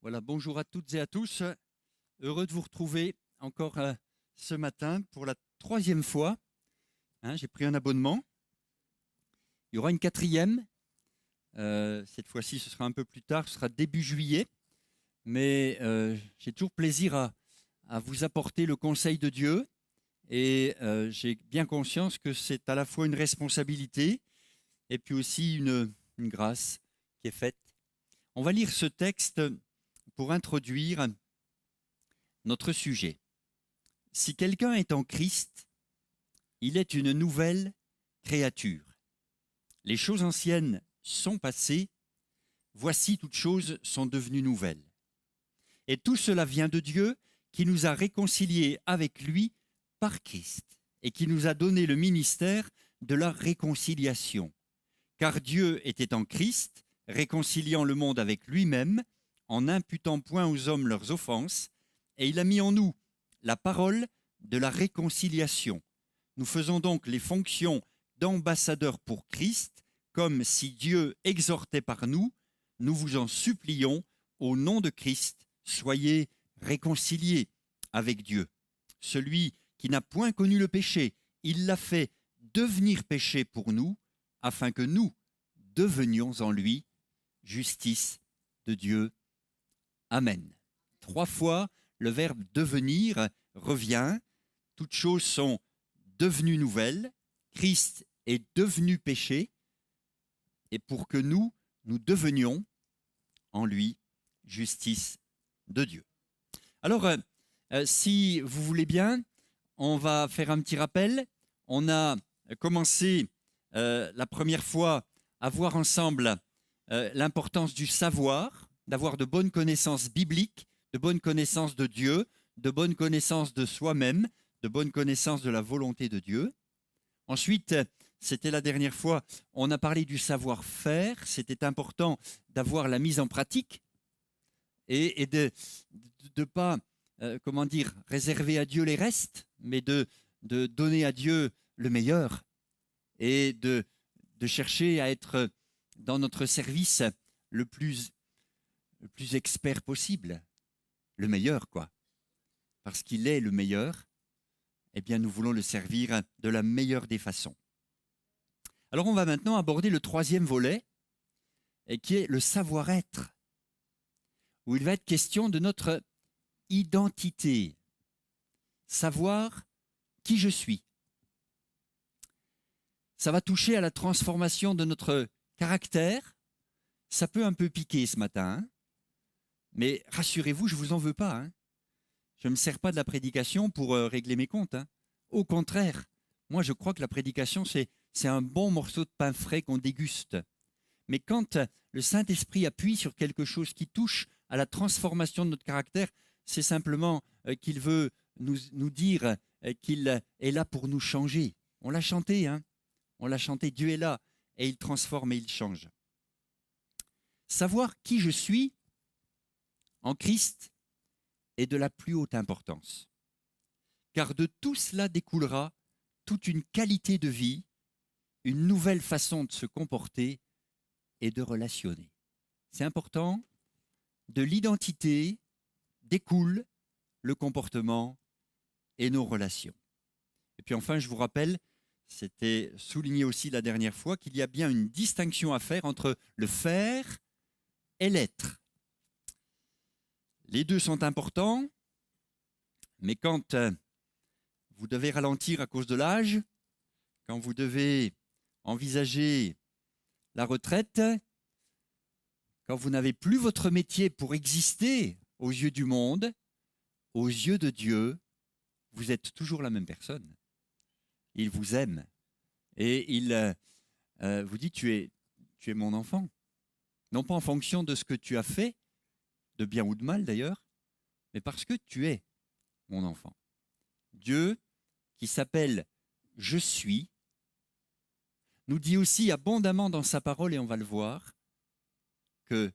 Voilà, bonjour à toutes et à tous. Heureux de vous retrouver encore ce matin pour la troisième fois. J'ai pris un abonnement. Il y aura une quatrième. Cette fois-ci, ce sera un peu plus tard, ce sera début juillet. Mais j'ai toujours plaisir à vous apporter le conseil de Dieu. Et j'ai bien conscience que c'est à la fois une responsabilité et puis aussi une grâce qui est faite. On va lire ce texte pour introduire notre sujet. Si quelqu'un est en Christ, il est une nouvelle créature. Les choses anciennes sont passées, voici toutes choses sont devenues nouvelles. Et tout cela vient de Dieu qui nous a réconciliés avec lui par Christ et qui nous a donné le ministère de la réconciliation. Car Dieu était en Christ, réconciliant le monde avec lui-même, en n'imputant point aux hommes leurs offenses, et il a mis en nous la parole de la réconciliation. Nous faisons donc les fonctions d'ambassadeurs pour Christ, comme si Dieu exhortait par nous, nous vous en supplions, au nom de Christ, soyez réconciliés avec Dieu. Celui qui n'a point connu le péché, il l'a fait devenir péché pour nous, afin que nous devenions en lui justice de Dieu. Amen. 3 fois, le verbe devenir revient. Toutes choses sont devenues nouvelles. Christ est devenu péché. Et pour que nous devenions en lui justice de Dieu. Alors, si vous voulez bien, on va faire un petit rappel. On a commencé la première fois à voir ensemble l'importance du savoir, d'avoir de bonnes connaissances bibliques, de bonnes connaissances de Dieu, de bonnes connaissances de soi-même, de bonnes connaissances de la volonté de Dieu. Ensuite, c'était la dernière fois, on a parlé du savoir-faire. C'était important d'avoir la mise en pratique et de pas, réserver à Dieu les restes, mais de donner à Dieu le meilleur et de chercher à être dans notre service le plus expert possible, le meilleur, quoi. Parce qu'il est le meilleur, eh bien, nous voulons le servir de la meilleure des façons. Alors, on va maintenant aborder le troisième volet, et qui est le savoir-être, où il va être question de notre identité, savoir qui je suis. Ça va toucher à la transformation de notre caractère. Ça peut un peu piquer ce matin, hein, mais rassurez-vous, je ne vous en veux pas. Hein. Je ne me sers pas de la prédication pour régler mes comptes. Hein. Au contraire, moi je crois que la prédication, c'est un bon morceau de pain frais qu'on déguste. Mais quand le Saint-Esprit appuie sur quelque chose qui touche à la transformation de notre caractère, c'est simplement qu'il veut nous dire qu'il est là pour nous changer. On l'a chanté, hein. On l'a chanté, Dieu est là et il transforme et il change. Savoir qui je suis en Christ est de la plus haute importance. Car de tout cela découlera toute une qualité de vie, une nouvelle façon de se comporter et de relationner. C'est important, de l'identité découle le comportement et nos relations. Et puis enfin, je vous rappelle, c'était souligné aussi la dernière fois, qu'il y a bien une distinction à faire entre le faire et l'être. Les deux sont importants, mais quand vous devez ralentir à cause de l'âge, quand vous devez envisager la retraite, quand vous n'avez plus votre métier pour exister aux yeux du monde, aux yeux de Dieu, vous êtes toujours la même personne. Il vous aime et il vous dit tu es mon enfant. Non pas en fonction de ce que tu as fait, de bien ou de mal d'ailleurs, mais parce que tu es mon enfant. Dieu, qui s'appelle « Je suis », nous dit aussi abondamment dans sa parole, et on va le voir, que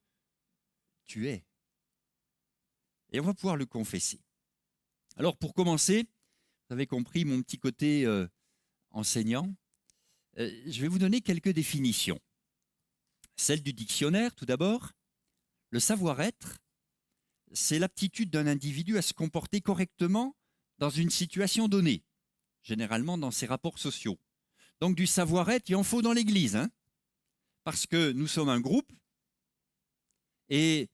tu es. Et on va pouvoir le confesser. Alors pour commencer, vous avez compris mon petit côté enseignant, je vais vous donner quelques définitions. Celle du dictionnaire, tout d'abord. Le savoir-être c'est l'aptitude d'un individu à se comporter correctement dans une situation donnée, généralement dans ses rapports sociaux. Donc du savoir-être, il en faut dans l'Église, hein, parce que nous sommes un groupe, et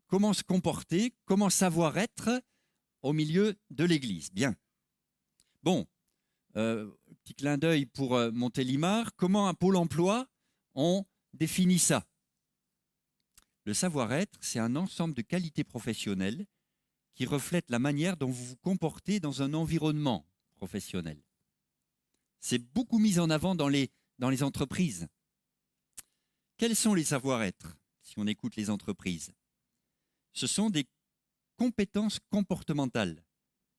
comment se comporter, comment savoir être au milieu de l'Église. Bien. Bon, petit clin d'œil pour Montélimar, comment à Pôle emploi on définit ça? Le savoir-être, c'est un ensemble de qualités professionnelles qui reflètent la manière dont vous vous comportez dans un environnement professionnel. C'est beaucoup mis en avant dans les entreprises. Quels sont les savoir-être, si on écoute les entreprises? Ce sont des compétences comportementales,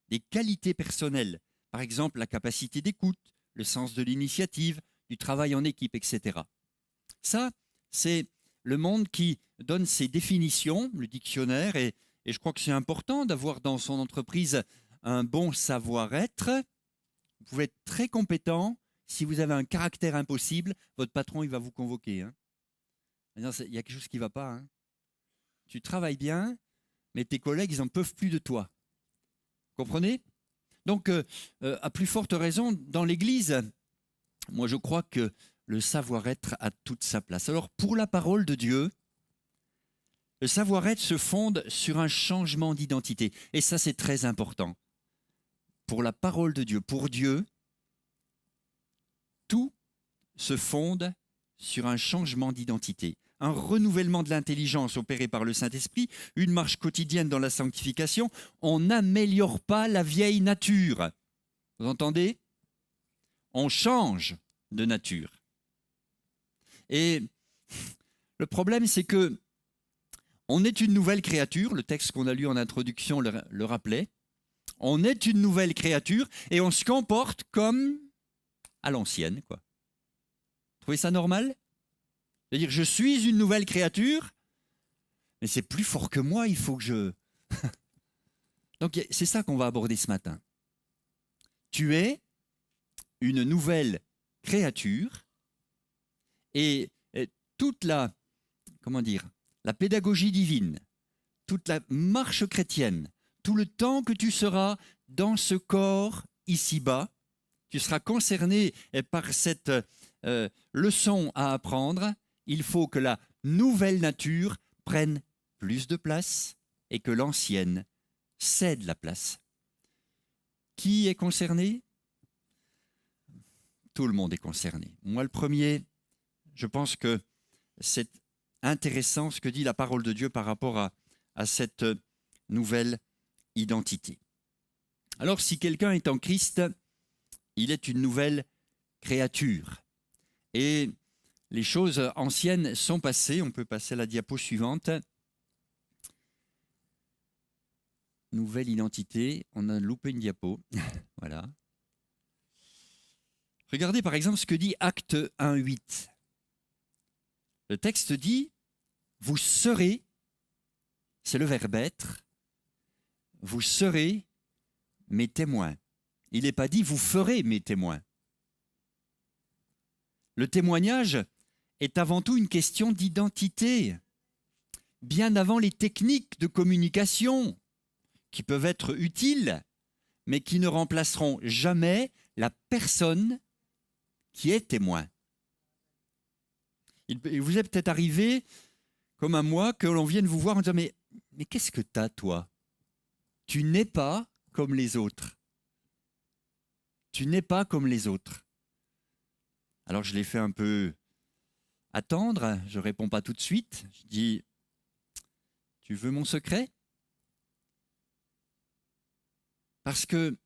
des qualités personnelles, par exemple la capacité d'écoute, le sens de l'initiative, du travail en équipe, etc. Ça, c'est le monde qui donne ses définitions, le dictionnaire, et je crois que c'est important d'avoir dans son entreprise un bon savoir-être. Vous pouvez être très compétent. Si vous avez un caractère impossible, votre patron, il va vous convoquer. Hein. Il y a quelque chose qui ne va pas. Hein. Tu travailles bien, mais tes collègues, ils n'en peuvent plus de toi. Comprenez? Donc, à plus forte raison, dans l'Église, moi je crois que le savoir-être a toute sa place. Alors, pour la parole de Dieu, le savoir-être se fonde sur un changement d'identité. Et ça, c'est très important. Pour la parole de Dieu, pour Dieu, tout se fonde sur un changement d'identité. Un renouvellement de l'intelligence opéré par le Saint-Esprit, une marche quotidienne dans la sanctification. On n'améliore pas la vieille nature. Vous entendez? On change de nature. Et le problème, c'est que on est une nouvelle créature, le texte qu'on a lu en introduction le rappelait. On est une nouvelle créature et on se comporte comme à l'ancienne, quoi. Vous trouvez ça normal? C'est-à-dire, je suis une nouvelle créature, mais c'est plus fort que moi, il faut que je... Donc, c'est ça qu'on va aborder ce matin. Tu es une nouvelle créature et toute la, comment dire, la pédagogie divine, toute la marche chrétienne, tout le temps que tu seras dans ce corps ici-bas, tu seras concerné par cette leçon à apprendre. Il faut que la nouvelle nature prenne plus de place et que l'ancienne cède la place. Qui est concerné? Tout le monde est concerné. Moi, le premier, je pense que c'est intéressant ce que dit la parole de Dieu par rapport à cette nouvelle identité. Alors, si quelqu'un est en Christ, il est une nouvelle créature. Et les choses anciennes sont passées. On peut passer à la diapo suivante. Nouvelle identité. On a loupé une diapo. Voilà. Regardez par exemple ce que dit Acte 1:8. Le texte dit « Vous serez », c'est le verbe être, « vous serez mes témoins ». Il n'est pas dit « vous ferez mes témoins ». Le témoignage est avant tout une question d'identité, bien avant les techniques de communication qui peuvent être utiles, mais qui ne remplaceront jamais la personne qui est témoin. Il vous est peut-être arrivé, comme à moi, que l'on vienne vous voir en disant « Mais qu'est-ce que t'as, toi? Tu n'es pas comme les autres. Tu n'es pas comme les autres. » Alors je l'ai fait un peu attendre, je ne réponds pas tout de suite. Je dis « Tu veux mon secret ?» Parce que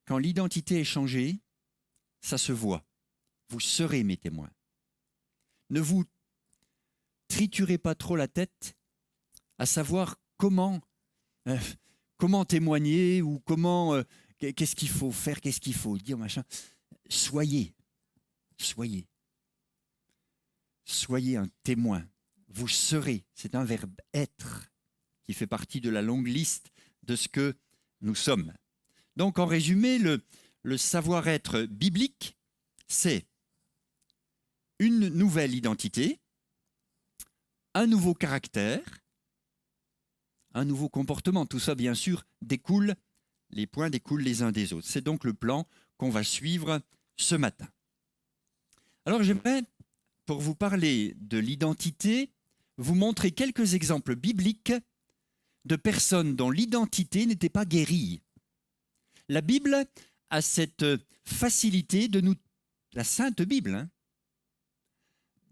quand l'identité est changée, ça se voit. Vous serez mes témoins. Ne vous triturez pas trop la tête à savoir comment témoigner ou qu'est-ce qu'il faut faire, qu'est-ce qu'il faut dire, machin. Soyez un témoin. Vous serez, c'est un verbe être qui fait partie de la longue liste de ce que nous sommes. Donc en résumé, le savoir-être biblique, c'est une nouvelle identité, un nouveau caractère, un nouveau comportement. Tout ça, bien sûr, les points découlent les uns des autres. C'est donc le plan qu'on va suivre ce matin. Alors j'aimerais, pour vous parler de l'identité, vous montrer quelques exemples bibliques de personnes dont l'identité n'était pas guérie. La Bible a cette facilité de nous, la Sainte Bible, hein,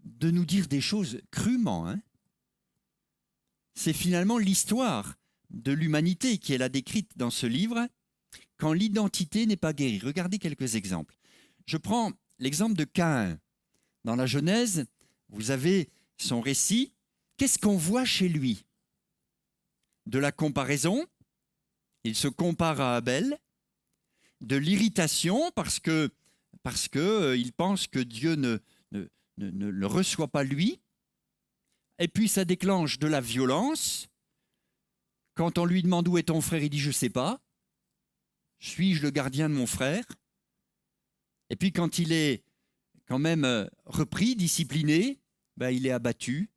de nous dire des choses crûment. Hein. C'est finalement l'histoire de l'humanité qui est là décrite dans ce livre, quand l'identité n'est pas guérie. Regardez quelques exemples. Je prends l'exemple de Caïn. Dans la Genèse, vous avez son récit. Qu'est-ce qu'on voit chez lui? De la comparaison, il se compare à Abel, de l'irritation parce que il pense que Dieu ne le reçoit pas lui, et puis ça déclenche de la violence. Quand on lui demande où est ton frère, il dit je ne sais pas. Suis-je le gardien de mon frère? Et puis quand il est quand même repris, discipliné, ben, il est abattu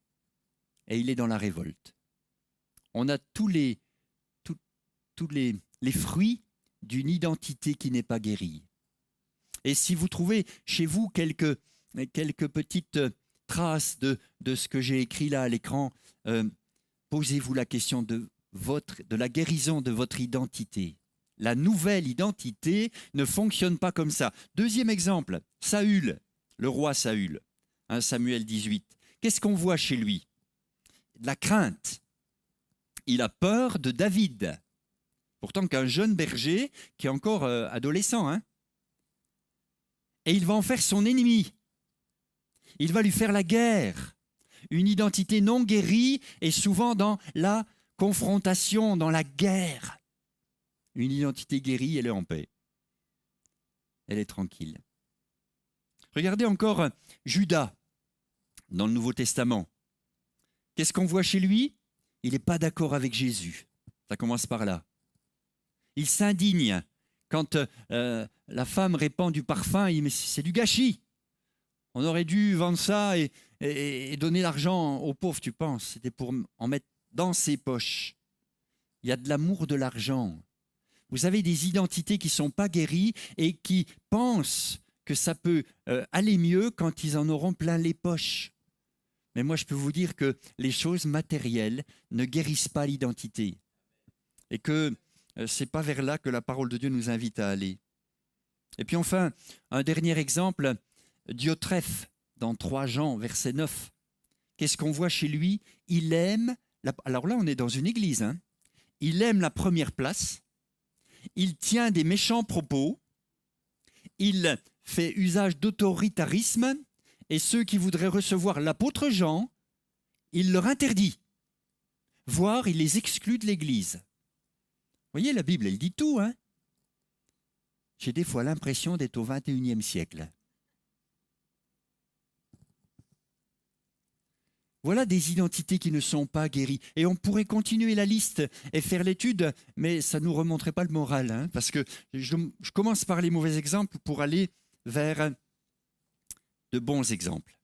et il est dans la révolte. On a tous les fruits d'une identité qui n'est pas guérie. Et si vous trouvez chez vous quelques petites traces de ce que j'ai écrit là à l'écran, posez-vous la question de la guérison de votre identité. La nouvelle identité ne fonctionne pas comme ça. Deuxième exemple, Saül, le roi Saül, 1 Samuel 18. Qu'est-ce qu'on voit chez lui? De la crainte. Il a peur de David. Pourtant qu'un jeune berger qui est encore adolescent. Hein, et il va en faire son ennemi. Il va lui faire la guerre. Une identité non guérie est souvent dans la confrontation, dans la guerre. Une identité guérie, elle est en paix. Elle est tranquille. Regardez encore Judas dans le Nouveau Testament. Qu'est-ce qu'on voit chez lui? Il n'est pas d'accord avec Jésus. Ça commence par là. Il s'indigne quand la femme répand du parfum. Il dit, mais c'est du gâchis. On aurait dû vendre ça et donner l'argent aux pauvres, tu penses? C'était pour en mettre dans ses poches. Il y a de l'amour de l'argent. Vous avez des identités qui ne sont pas guéries et qui pensent que ça peut aller mieux quand ils en auront plein les poches. Mais moi, je peux vous dire que les choses matérielles ne guérissent pas l'identité. Et que ce n'est pas vers là que la parole de Dieu nous invite à aller. Et puis enfin, un dernier exemple, Diotrephe, dans 3 Jean, verset 9. Qu'est-ce qu'on voit chez lui? Il aime, alors là on est dans une église, hein. Il aime la première place, il tient des méchants propos, il fait usage d'autoritarisme, et ceux qui voudraient recevoir l'apôtre Jean, il leur interdit, voire il les exclut de l'église. Vous voyez, la Bible, elle dit tout, hein. J'ai des fois l'impression d'être au XXIe siècle. Voilà des identités qui ne sont pas guéries. Et on pourrait continuer la liste et faire l'étude, mais ça ne nous remonterait pas le moral, hein, parce que je commence par les mauvais exemples pour aller vers de bons exemples.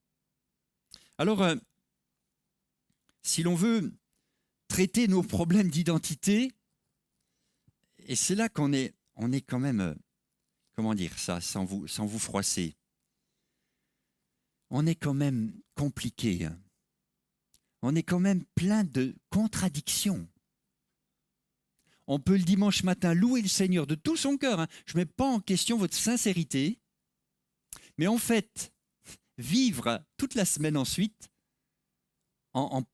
Alors, si l'on veut traiter nos problèmes d'identité, et c'est là qu'on est quand même, comment dire ça, sans vous froisser, on est quand même compliqué, hein. On est quand même plein de contradictions. On peut le dimanche matin louer le Seigneur de tout son cœur, hein. Je ne mets pas en question votre sincérité, mais en fait, vivre toute la semaine ensuite en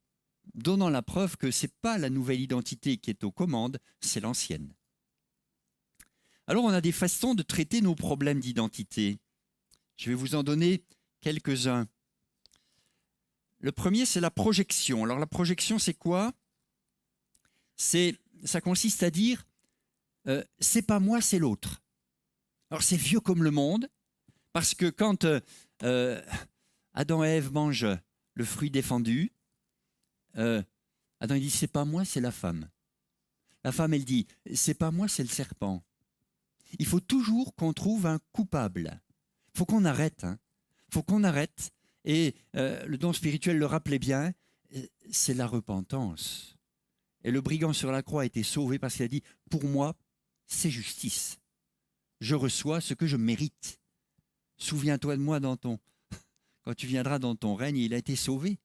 donnant la preuve que ce n'est pas la nouvelle identité qui est aux commandes, c'est l'ancienne. Alors on a des façons de traiter nos problèmes d'identité. Je vais vous en donner quelques-uns. Le premier, c'est la projection. Alors la projection, c'est quoi? Ça consiste à dire c'est pas moi, c'est l'autre. Alors c'est vieux comme le monde, parce que quand Adam et Ève mangent le fruit défendu, Adam il dit c'est pas moi, c'est la femme. La femme, elle dit c'est pas moi, c'est le serpent. Il faut toujours qu'on trouve un coupable. Il faut qu'on arrête. Il faut qu'on arrête. Et le don spirituel le rappelait bien, c'est la repentance. Et le brigand sur la croix a été sauvé parce qu'il a dit, pour moi, c'est justice. Je reçois ce que je mérite. Souviens-toi de moi quand tu viendras dans ton règne, il a été sauvé.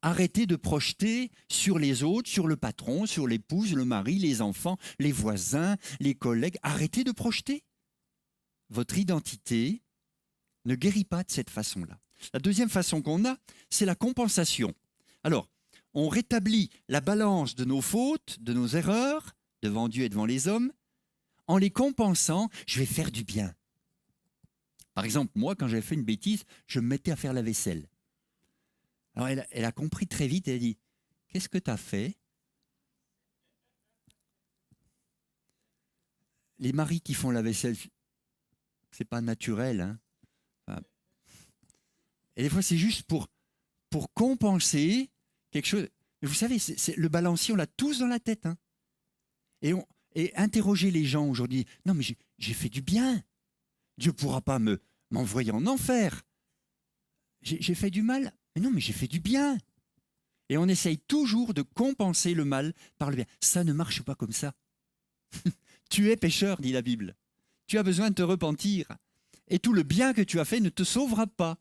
Arrêtez de projeter sur les autres, sur le patron, sur l'épouse, le mari, les enfants, les voisins, les collègues. Arrêtez de projeter. Votre identité ne guérit pas de cette façon-là. La deuxième façon qu'on a, c'est la compensation. Alors, on rétablit la balance de nos fautes, de nos erreurs, devant Dieu et devant les hommes, en les compensant, je vais faire du bien. Par exemple, moi, quand j'avais fait une bêtise, je me mettais à faire la vaisselle. Alors, elle a compris très vite, elle a dit, qu'est-ce que tu as fait? Les maris qui font la vaisselle, c'est pas naturel. Hein. Enfin, et des fois, c'est juste pour compenser quelque chose. Mais vous savez, le balancier, on l'a tous dans la tête. Hein. Et interroger les gens aujourd'hui, non mais j'ai fait du bien. Dieu ne pourra pas m'envoyer en enfer. J'ai fait du mal. Mais non, mais j'ai fait du bien. Et on essaye toujours de compenser le mal par le bien. Ça ne marche pas comme ça. Tu es pécheur, dit la Bible. Tu as besoin de te repentir. Et tout le bien que tu as fait ne te sauvera pas.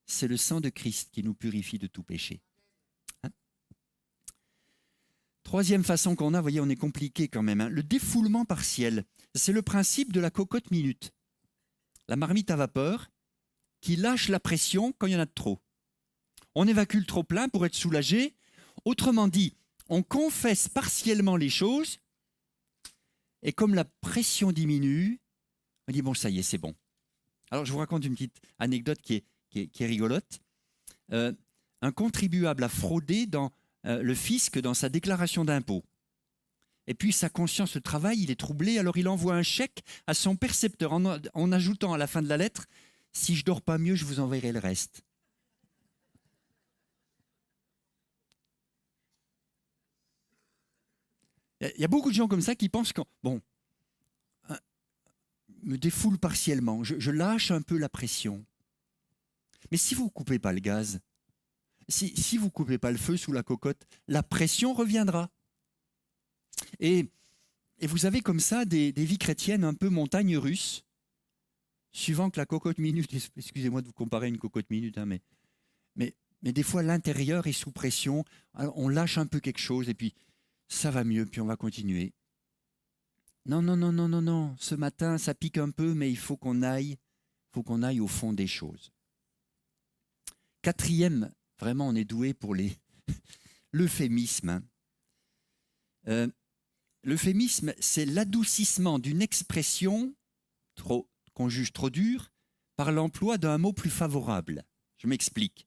C'est le sang de Christ qui nous purifie de tout péché. Hein? Troisième façon qu'on a, vous voyez, on est compliqué quand même. Hein, le défoulement partiel. C'est le principe de la cocotte minute. La marmite à vapeur qui lâche la pression quand il y en a de trop. On évacue le trop-plein pour être soulagé. Autrement dit, on confesse partiellement les choses et comme la pression diminue, on dit bon, ça y est, c'est bon. Alors, je vous raconte une petite anecdote qui est rigolote. Un contribuable a fraudé dans le fisc dans sa déclaration d'impôt. Et puis, sa conscience le travail, il est troublé, alors il envoie un chèque à son percepteur en ajoutant à la fin de la lettre « Si je dors pas mieux, je vous enverrai le reste ». Il y a beaucoup de gens comme ça qui pensent que, bon, me défoule partiellement, je lâche un peu la pression. Mais si vous ne coupez pas le gaz, si vous ne coupez pas le feu sous la cocotte, la pression reviendra. Et vous avez comme ça des vies chrétiennes un peu montagnes russes, suivant que la cocotte minute, excusez-moi de vous comparer à une cocotte minute, hein, mais des fois l'intérieur est sous pression, alors on lâche un peu quelque chose et puis ça va mieux, puis on va continuer. Non, non, non, non, non, non, ce matin ça pique un peu, mais il faut qu'on aille au fond des choses. Quatrième, vraiment on est doué pour l'euphémisme. L'euphémisme, c'est l'adoucissement d'une expression qu'on juge trop dure par l'emploi d'un mot plus favorable. Je m'explique.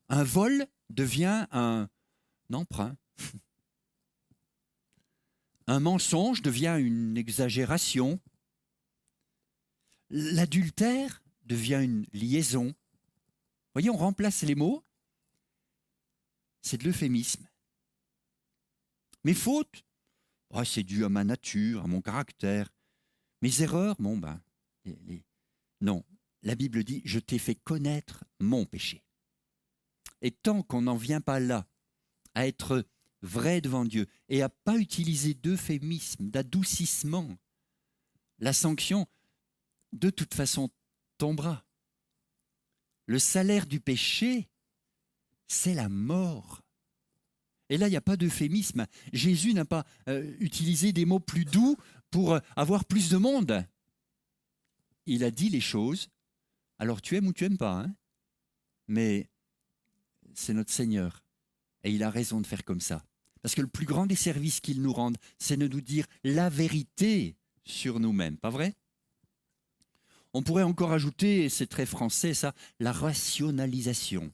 Un vol devient un emprunt. Un mensonge devient une exagération. L'adultère devient une liaison. Vous voyez, on remplace les mots. C'est de l'euphémisme. Mes fautes, oh, c'est dû à ma nature, à mon caractère. Mes erreurs, bon ben, non. La Bible dit, je t'ai fait connaître mon péché. Et tant qu'on n'en vient pas là, à être vrai devant Dieu et à ne pas utiliser d'euphémisme, d'adoucissement, la sanction, de toute façon, tombera. Le salaire du péché, c'est la mort. Et là, il n'y a pas d'euphémisme. Jésus n'a pas utilisé des mots plus doux pour avoir plus de monde. Il a dit les choses. Alors tu aimes ou tu n'aimes pas, hein, mais c'est notre Seigneur. Et il a raison de faire comme ça. Parce que le plus grand des services qu'il nous rende, c'est de nous dire la vérité sur nous-mêmes. Pas vrai? On pourrait encore ajouter, et c'est très français ça, la rationalisation.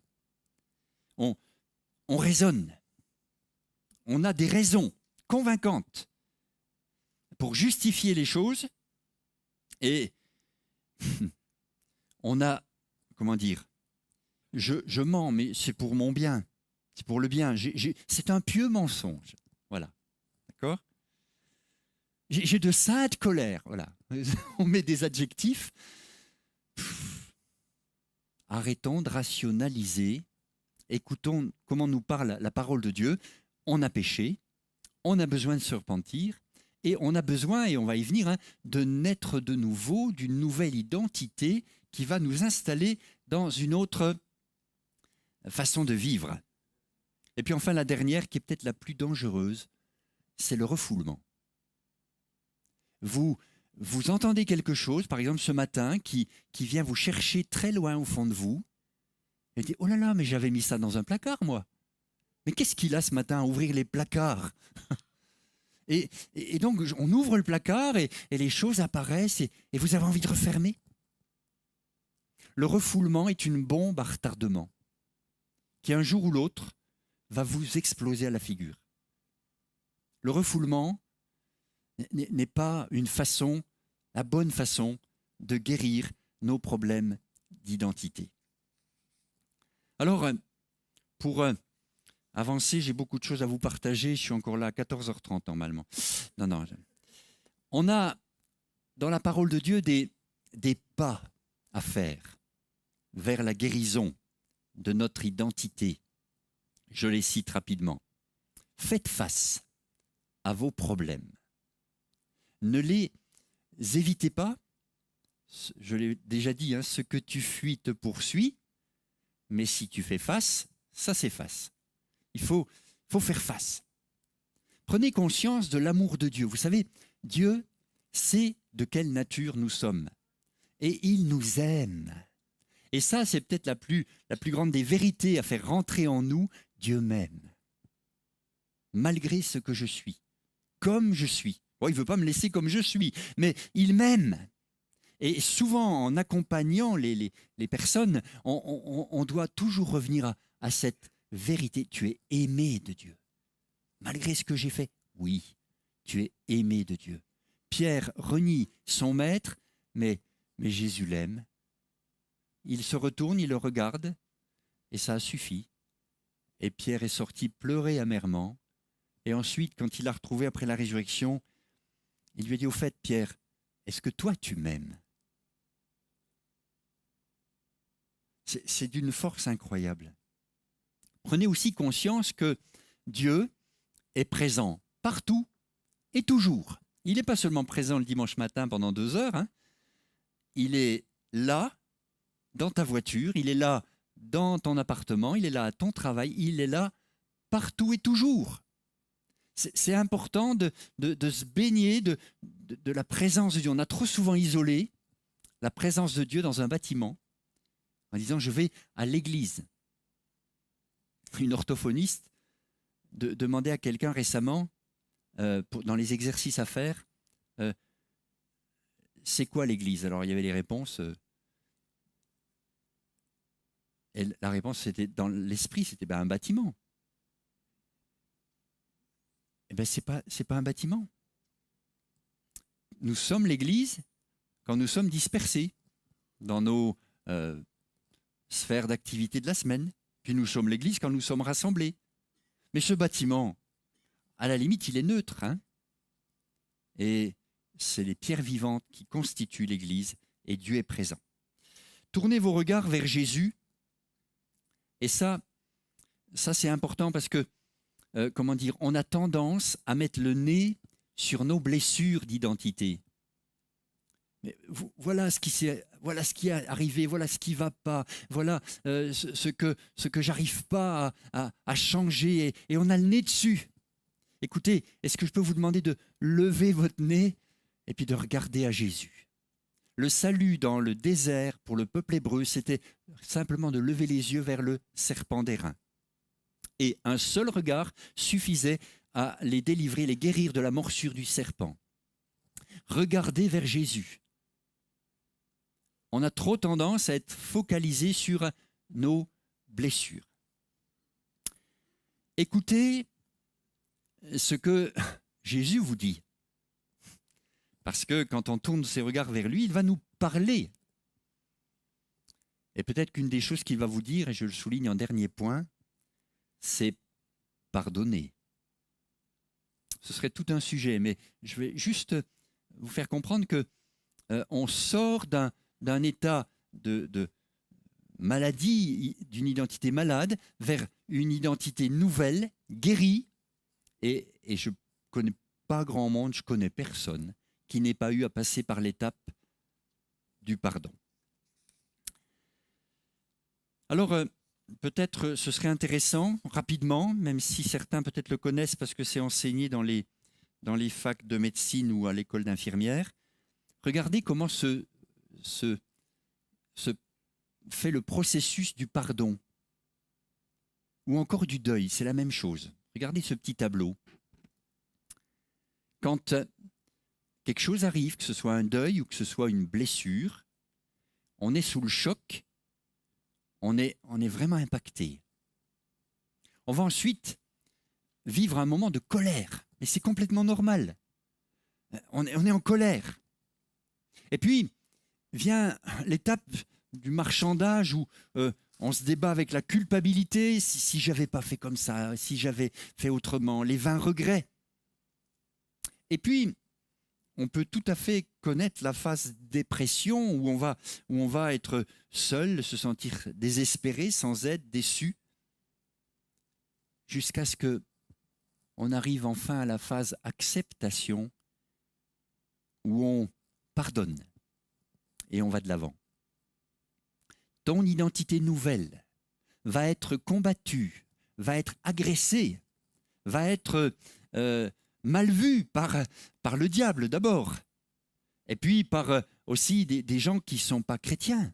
On raisonne. On a des raisons convaincantes pour justifier les choses et on a, comment dire, je mens, mais c'est pour mon bien, c'est pour le bien. C'est un pieux mensonge. Voilà. D'accord? J'ai de saintes colères. Voilà. On met des adjectifs. Arrêtons de rationaliser écoutons comment nous parle la parole de Dieu. On a péché, on a besoin de se repentir, et on a besoin, et on va y venir, de naître de nouveau, d'une nouvelle identité qui va nous installer dans une autre façon de vivre. Et puis enfin, la dernière, qui est peut-être la plus dangereuse, c'est le refoulement. Vous entendez quelque chose, par exemple ce matin, qui vient vous chercher très loin au fond de vous, et vous dites « Oh là là, mais j'avais mis ça dans un placard, moi. Mais qu'est-ce qu'il a ce matin à ouvrir les placards ?» et donc, on ouvre le placard et les choses apparaissent et vous avez envie de refermer. Le refoulement est une bombe à retardement qui, un jour ou l'autre, va vous exploser à la figure. Le refoulement n'est pas la bonne façon de guérir nos problèmes d'identité. Alors, pour avancer, j'ai beaucoup de choses à vous partager. Je suis encore là à 14h30 normalement. Non. On a dans la parole de Dieu des pas à faire vers la guérison de notre identité. Je les cite rapidement. Faites face à vos problèmes. Ne les évitez pas. Je l'ai déjà dit, ce que tu fuis te poursuit. Mais si tu fais face, ça s'efface. Il faut faire face. Prenez conscience de l'amour de Dieu. Vous savez, Dieu sait de quelle nature nous sommes. Et il nous aime. Et ça, c'est peut-être la plus grande des vérités à faire rentrer en nous. Dieu m'aime. Malgré ce que je suis. Comme je suis. Bon, il ne veut pas me laisser comme je suis, mais il m'aime. Et souvent, en accompagnant les personnes, on doit toujours revenir à cette vérité. Tu es aimé de Dieu. Malgré ce que j'ai fait, oui, tu es aimé de Dieu. Pierre renie son maître, mais Jésus l'aime. Il se retourne, il le regarde, et ça a suffi. Et Pierre est sorti pleurer amèrement. Et ensuite, quand il l'a retrouvé après la résurrection, il lui a dit, au fait, Pierre, est-ce que toi, tu m'aimes ? C'est d'une force incroyable. Prenez aussi conscience que Dieu est présent partout et toujours. Il n'est pas seulement présent le dimanche matin pendant 2 heures, il est là dans ta voiture, il est là dans ton appartement, il est là à ton travail, il est là partout et toujours. C'est important de se baigner de la présence de Dieu. On a trop souvent isolé la présence de Dieu dans un bâtiment en disant « je vais à l'église ». Une orthophoniste demandait à quelqu'un récemment, dans les exercices à faire, c'est quoi l'église ? Alors il y avait les réponses. Et la réponse, c'était dans l'esprit, c'était un bâtiment. Eh bien, c'est pas un bâtiment. Nous sommes l'église quand nous sommes dispersés dans nos sphères d'activité de la semaine. Puis nous sommes l'église quand nous sommes rassemblés. Mais ce bâtiment, à la limite, il est neutre. Et c'est les pierres vivantes qui constituent l'église et Dieu est présent. Tournez vos regards vers Jésus. Et ça c'est important parce que, on a tendance à mettre le nez sur nos blessures d'identité. Mais voilà ce qui est arrivé, voilà ce qui ne va pas, voilà ce que j'arrive pas à changer et on a le nez dessus. Écoutez, est-ce que je peux vous demander de lever votre nez et puis de regarder à Jésus ? Le salut dans le désert pour le peuple hébreu, c'était simplement de lever les yeux vers le serpent d'airain. Et un seul regard suffisait à les délivrer, les guérir de la morsure du serpent. Regardez vers Jésus. On a trop tendance à être focalisé sur nos blessures. Écoutez ce que Jésus vous dit. Parce que quand on tourne ses regards vers lui, il va nous parler. Et peut-être qu'une des choses qu'il va vous dire, et je le souligne en dernier point, c'est pardonner. Ce serait tout un sujet, mais je vais juste vous faire comprendre que on sort d'un état de maladie, d'une identité malade, vers une identité nouvelle, guérie. Et je ne connais pas grand monde, je connais personne qui n'ait pas eu à passer par l'étape du pardon. Alors, peut-être ce serait intéressant, rapidement, même si certains peut-être le connaissent parce que c'est enseigné dans les facs de médecine ou à l'école d'infirmière, regardez comment se fait le processus du pardon ou encore du deuil, c'est la même chose. Regardez ce petit tableau. Quand quelque chose arrive, que ce soit un deuil ou que ce soit une blessure, on est sous le choc, on est vraiment impacté. On va ensuite vivre un moment de colère, mais c'est complètement normal. On est en colère. Et puis, vient l'étape du marchandage où on se débat avec la culpabilité, si j'avais pas fait comme ça, si j'avais fait autrement, les vains regrets. Et puis, on peut tout à fait connaître la phase dépression où on va être seul, se sentir désespéré, sans aide, déçu, jusqu'à ce que on arrive enfin à la phase acceptation où on pardonne et on va de l'avant. Ton identité nouvelle va être combattue, va être agressée, va être mal vue par le diable d'abord, et puis par aussi des gens qui ne sont pas chrétiens.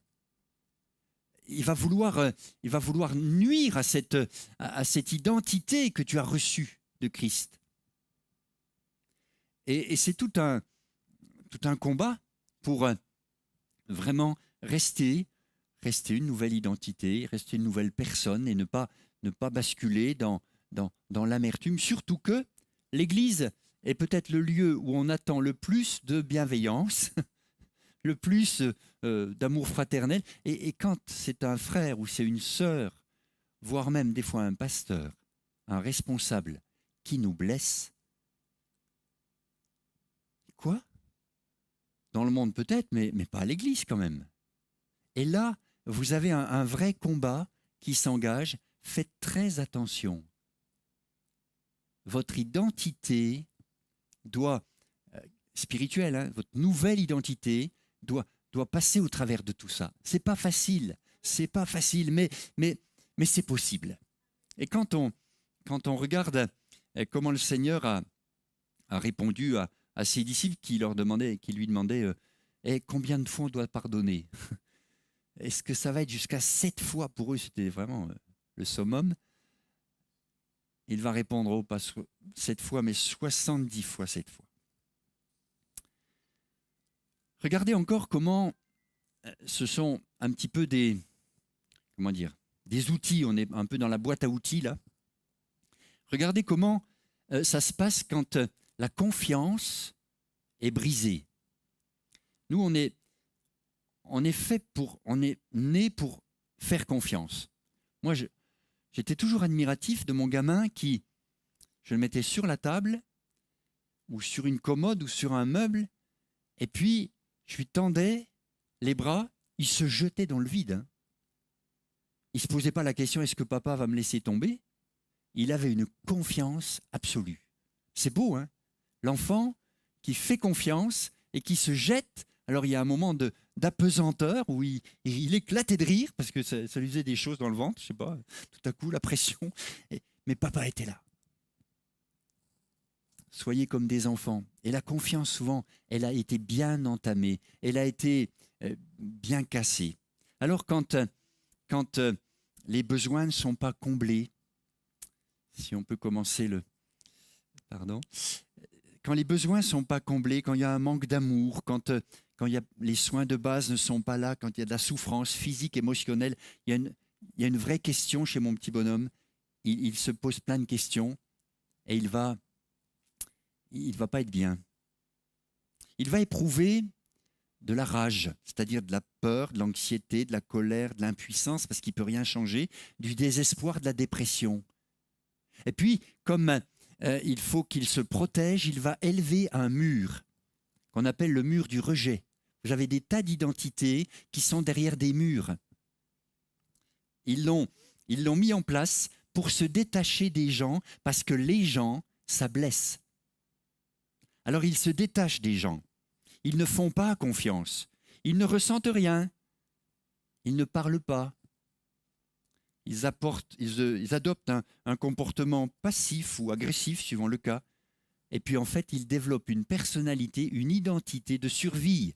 Il va vouloir nuire à cette identité que tu as reçue de Christ. Et c'est tout un combat pour vraiment rester une nouvelle identité, rester une nouvelle personne et ne pas basculer dans l'amertume. Surtout que l'Église est peut-être le lieu où on attend le plus de bienveillance, le plus d'amour fraternel. Et quand c'est un frère ou c'est une sœur, voire même des fois un pasteur, un responsable qui nous blesse, quoi ? Dans le monde peut-être, mais pas à l'Église quand même. Et là, vous avez un vrai combat qui s'engage. Faites très attention. Votre identité doit, spirituelle, hein, votre nouvelle identité doit passer au travers de tout ça. C'est pas facile, mais c'est possible. Et quand on regarde comment le Seigneur a répondu à ses disciples qui lui demandaient combien de fois on doit pardonner ? Est-ce que ça va être jusqu'à 7 fois pour eux ? C'était vraiment le summum. Il va répondre pas 7 fois, mais 70 fois 7 fois. Regardez encore comment ce sont un petit peu des outils. On est un peu dans la boîte à outils là. Regardez comment ça se passe quand la confiance est brisée. Nous, on est né pour faire confiance. Moi, j'étais toujours admiratif de mon gamin qui, je le mettais sur la table ou sur une commode ou sur un meuble et puis je lui tendais les bras, il se jetait dans le vide. Il ne se posait pas la question, est-ce que papa va me laisser tomber ? Il avait une confiance absolue. C'est beau, hein ? L'enfant qui fait confiance et qui se jette. Alors il y a un moment d'apesanteur où il éclatait de rire parce que ça lui faisait des choses dans le ventre, je sais pas, tout à coup la pression. Mais papa était là. Soyez comme des enfants. Et la confiance, souvent, elle a été bien entamée, elle a été bien cassée. Alors quand les besoins ne sont pas comblés, si on peut commencer quand les besoins ne sont pas comblés, quand il y a un manque d'amour, quand les soins de base ne sont pas là, quand il y a de la souffrance physique, émotionnelle, il y a une vraie question chez mon petit bonhomme. Il se pose plein de questions et il va pas être bien. Il va éprouver de la rage, c'est-à-dire de la peur, de l'anxiété, de la colère, de l'impuissance, parce qu'il ne peut rien changer, du désespoir, de la dépression. Et puis, comme il faut qu'il se protège, il va élever un mur qu'on appelle le mur du rejet. Vous avez des tas d'identités qui sont derrière des murs. Ils l'ont mis en place pour se détacher des gens, parce que les gens, ça blesse. Alors ils se détachent des gens. Ils ne font pas confiance. Ils ne ressentent rien. Ils ne parlent pas. Ils adoptent un comportement passif ou agressif, suivant le cas. Et puis en fait, ils développent une personnalité, une identité de survie.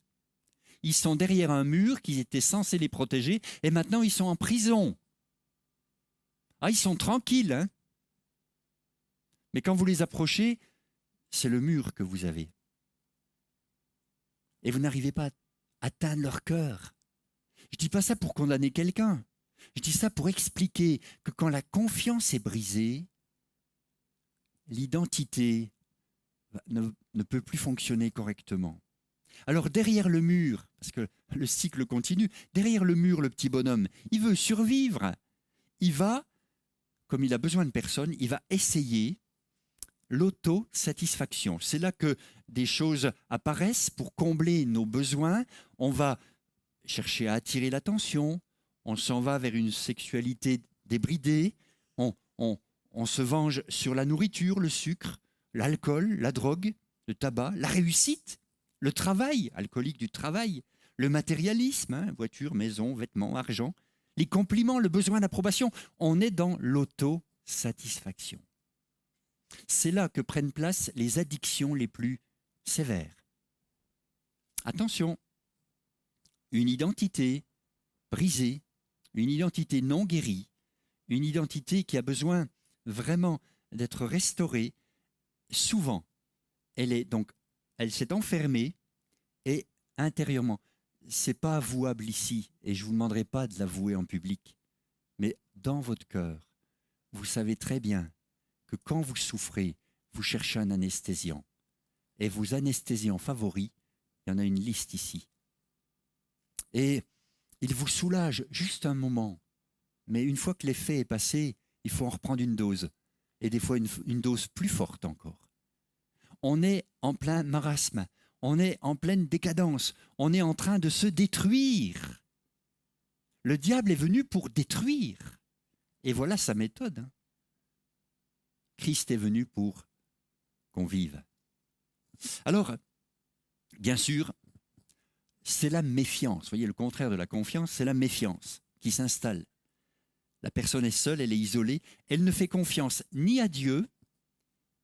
Ils sont derrière un mur qui était censé les protéger, et maintenant ils sont en prison. Ah, ils sont tranquilles, hein? Mais quand vous les approchez, c'est le mur que vous avez. Et vous n'arrivez pas à atteindre leur cœur. Je ne dis pas ça pour condamner quelqu'un. Je dis ça pour expliquer que quand la confiance est brisée, l'identité ne peut plus fonctionner correctement. Alors derrière le mur, parce que le cycle continue, derrière le mur, le petit bonhomme, il veut survivre. Il va, comme il a besoin de personne, il va essayer l'autosatisfaction. C'est là que des choses apparaissent pour combler nos besoins. On va chercher à attirer l'attention, on s'en va vers une sexualité débridée, on se venge sur la nourriture, le sucre, l'alcool, la drogue, le tabac, la réussite, le travail, alcoolique du travail, le matérialisme, hein, voiture, maison, vêtements, argent, les compliments, le besoin d'approbation. On est dans l'autosatisfaction. C'est là que prennent place les addictions les plus sévères. Attention, une identité brisée, une identité non guérie, une identité qui a besoin vraiment d'être restaurée, souvent, elle s'est enfermée et intérieurement. Ce n'est pas avouable ici, et je ne vous demanderai pas de l'avouer en public, mais dans votre cœur, vous savez très bien que quand vous souffrez, vous cherchez un anesthésiant. Et vos anesthésiants favoris, il y en a une liste ici. Et il vous soulage juste un moment. Mais une fois que l'effet est passé, il faut en reprendre une dose. Et des fois une dose plus forte encore. On est en plein marasme. On est en pleine décadence. On est en train de se détruire. Le diable est venu pour détruire. Et voilà sa méthode. Hein. Christ est venu pour qu'on vive. Alors, bien sûr, c'est la méfiance. Vous voyez, le contraire de la confiance, c'est la méfiance qui s'installe. La personne est seule, elle est isolée. Elle ne fait confiance ni à Dieu,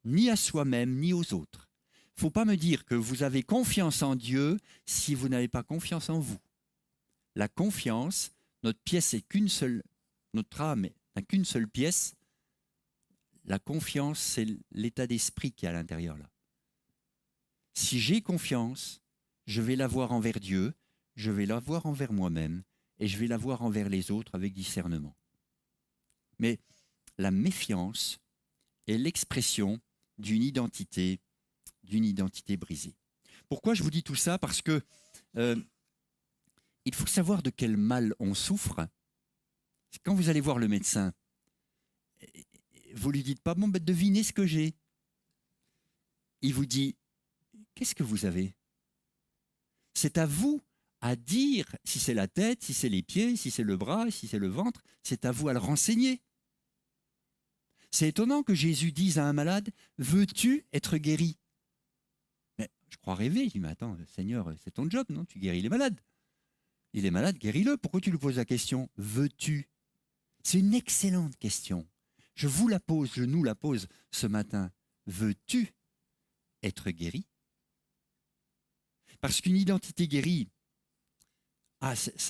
ni à soi-même, ni aux autres. Il ne faut pas me dire que vous avez confiance en Dieu si vous n'avez pas confiance en vous. La confiance, notre pièce est qu'une seule, notre âme n'a qu'une seule pièce. La confiance, c'est l'état d'esprit qui est à l'intérieur là. Si j'ai confiance, je vais l'avoir envers Dieu, je vais l'avoir envers moi-même et je vais l'avoir envers les autres avec discernement. Mais la méfiance est l'expression d'une identité brisée. Pourquoi je vous dis tout ça? Parce que il faut savoir de quel mal on souffre. Quand vous allez voir le médecin, vous ne lui dites pas, bon, ben, devinez ce que j'ai. Il vous dit, qu'est-ce que vous avez? C'est à vous à dire si c'est la tête, si c'est les pieds, si c'est le bras, si c'est le ventre. C'est à vous à le renseigner. C'est étonnant que Jésus dise à un malade, veux-tu être guéri? Mais je crois rêver. Je dis, mais attends, Seigneur, c'est ton job, non? Tu guéris les malades. Il est malade, guéris-le. Pourquoi tu lui poses la question, veux-tu? C'est une excellente question. Je vous la pose, je nous la pose ce matin. Veux-tu être guéri? Parce qu'une identité guérie,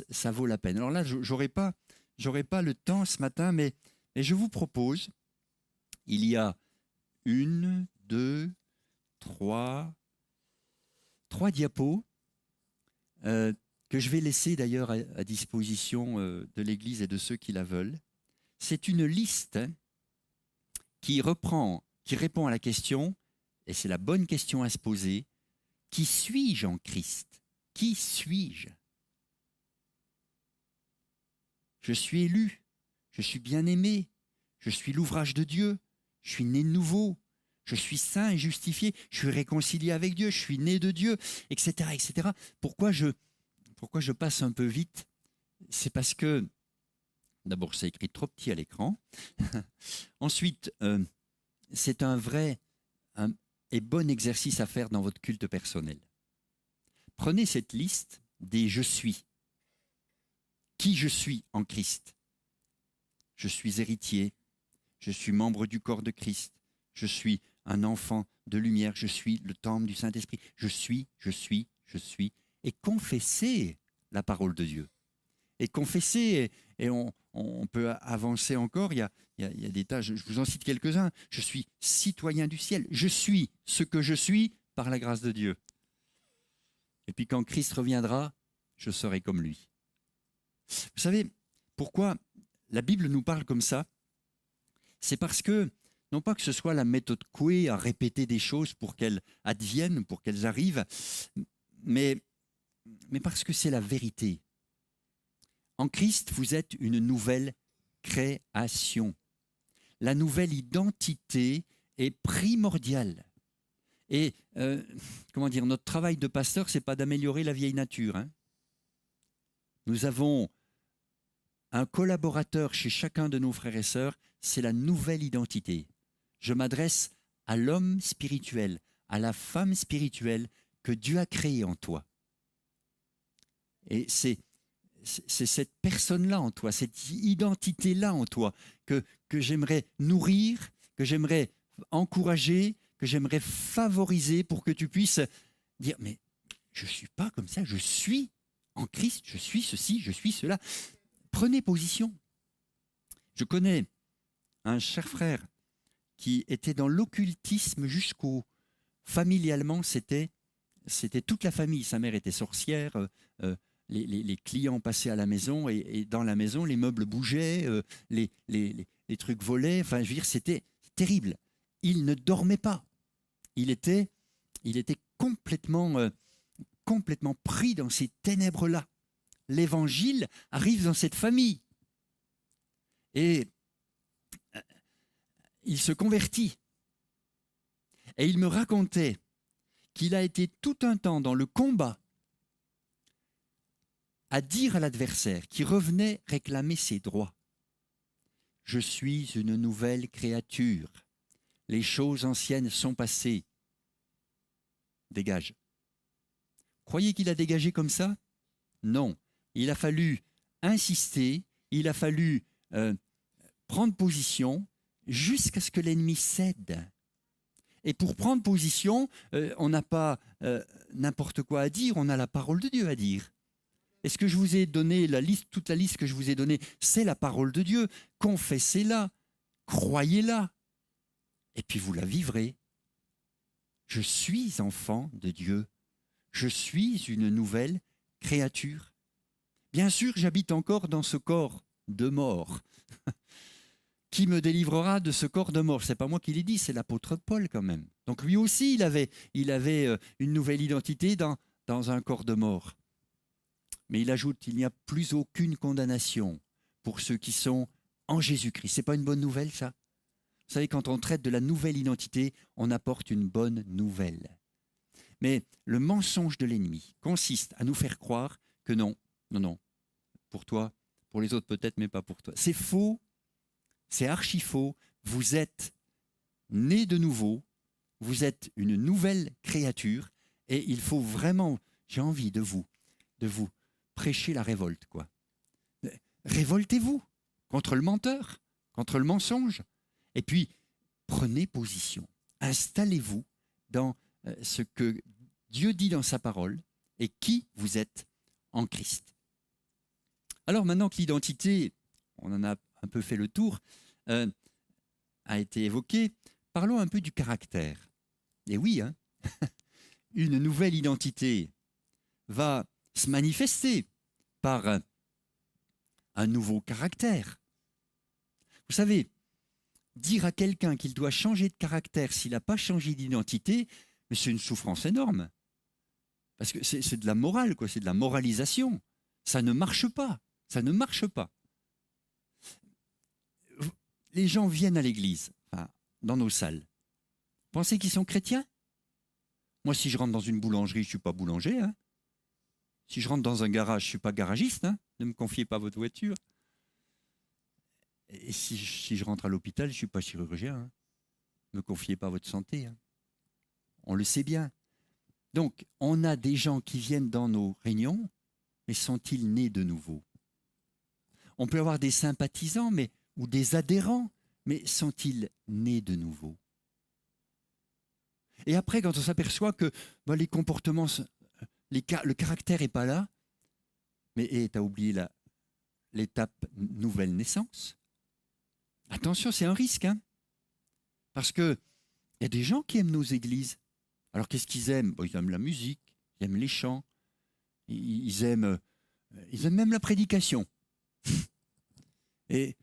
ça vaut la peine. Alors là, j'aurais pas le temps ce matin, mais je vous propose, il y a 1, 2, 3 diapos que je vais laisser d'ailleurs à disposition de l'Église et de ceux qui la veulent. C'est une liste qui répond à la question, et c'est la bonne question à se poser, qui suis-je en Christ? Qui suis-je? Je suis élu, je suis bien-aimé, je suis l'ouvrage de Dieu, je suis né de nouveau, je suis saint et justifié, je suis réconcilié avec Dieu, je suis né de Dieu, etc. etc. Pourquoi je passe un peu vite? C'est parce que D'abord, c'est écrit trop petit à l'écran. Ensuite, c'est un vrai et bon exercice à faire dans votre culte personnel. Prenez cette liste des « je suis ». Qui je suis en Christ? Je suis héritier, je suis membre du corps de Christ, je suis un enfant de lumière, je suis le temple du Saint-Esprit. Je suis. Et confessez la parole de Dieu. Et confessez, et on peut avancer encore, il y a des tas, je vous en cite quelques-uns. Je suis citoyen du ciel, je suis ce que je suis par la grâce de Dieu. Et puis quand Christ reviendra, je serai comme lui. Vous savez pourquoi la Bible nous parle comme ça? C'est parce que, non pas que ce soit la méthode Coué à répéter des choses pour qu'elles adviennent, pour qu'elles arrivent, mais parce que c'est la vérité. En Christ, vous êtes une nouvelle création. La nouvelle identité est primordiale. Et, notre travail de pasteur, ce n'est pas d'améliorer la vieille nature. Hein. Nous avons un collaborateur chez chacun de nos frères et sœurs, c'est la nouvelle identité. Je m'adresse à l'homme spirituel, à la femme spirituelle que Dieu a créée en toi. Et c'est cette personne-là en toi, cette identité-là en toi que j'aimerais nourrir, que j'aimerais encourager, que j'aimerais favoriser pour que tu puisses dire « mais je ne suis pas comme ça, je suis en Christ, je suis ceci, je suis cela ». Prenez position. Je connais un cher frère qui était dans l'occultisme jusqu'au... Familialement, c'était toute la famille. Sa mère était sorcière, les clients passaient à la maison et dans la maison, les meubles bougeaient, les trucs volaient. Enfin, je veux dire, c'était terrible. Il ne dormait pas. Il était complètement pris dans ces ténèbres-là. L'évangile arrive dans cette famille. Et il se convertit. Et il me racontait qu'il a été tout un temps dans le combat à dire à l'adversaire qui revenait réclamer ses droits. Je suis une nouvelle créature. Les choses anciennes sont passées. Dégage. Croyez qu'il a dégagé comme ça? Non. Il a fallu insister, il a fallu prendre position jusqu'à ce que l'ennemi cède. Et pour prendre position, on n'a pas n'importe quoi à dire, on a la parole de Dieu à dire. Est-ce que je vous ai donné la liste, toute la liste que je vous ai donnée, c'est la parole de Dieu. Confessez-la, croyez-la, et puis vous la vivrez. Je suis enfant de Dieu. Je suis une nouvelle créature. Bien sûr, j'habite encore dans ce corps de mort. Qui me délivrera de ce corps de mort? Ce n'est pas moi qui l'ai dit, c'est l'apôtre Paul quand même. Donc lui aussi, il avait une nouvelle identité dans un corps de mort. Mais il ajoute, il n'y a plus aucune condamnation pour ceux qui sont en Jésus-Christ. Ce n'est pas une bonne nouvelle, ça? Vous savez, quand on traite de la nouvelle identité, on apporte une bonne nouvelle. Mais le mensonge de l'ennemi consiste à nous faire croire que non, pour toi, pour les autres peut-être, mais pas pour toi. C'est faux. C'est archi faux. Vous êtes né de nouveau, vous êtes une nouvelle créature et il faut vraiment, j'ai envie de vous prêcher la révolte, quoi. Révoltez-vous contre le menteur, contre le mensonge et puis prenez position. Installez-vous dans ce que Dieu dit dans sa parole et qui vous êtes en Christ. Alors maintenant que l'identité, on en a un peu fait le tour, a été évoqué, parlons un peu du caractère. Et oui, hein, une nouvelle identité va se manifester par un nouveau caractère. Vous savez, dire à quelqu'un qu'il doit changer de caractère s'il n'a pas changé d'identité, mais c'est une souffrance énorme. Parce que c'est de la morale, quoi, c'est de la moralisation. Ça ne marche pas. Ça ne marche pas. Les gens viennent à l'église, enfin, dans nos salles. Pensez qu'ils sont chrétiens? Moi, si je rentre dans une boulangerie, je ne suis pas boulanger. Hein. Si je rentre dans un garage, je ne suis pas garagiste. Hein. Ne me confiez pas votre voiture. Et si je rentre à l'hôpital, je ne suis pas chirurgien. Hein. Ne me confiez pas votre santé. Hein. On le sait bien. Donc, on a des gens qui viennent dans nos réunions, mais sont-ils nés de nouveau? On peut avoir des sympathisants ou des adhérents, mais sont-ils nés de nouveau? Et après, quand on s'aperçoit que les comportements, le caractère n'est pas là, mais tu as oublié l'étape nouvelle naissance. Attention, c'est un risque, hein, parce qu'il y a des gens qui aiment nos églises. Alors qu'est-ce qu'ils aiment? Ils aiment la musique, ils aiment les chants, ils aiment même la prédication. Et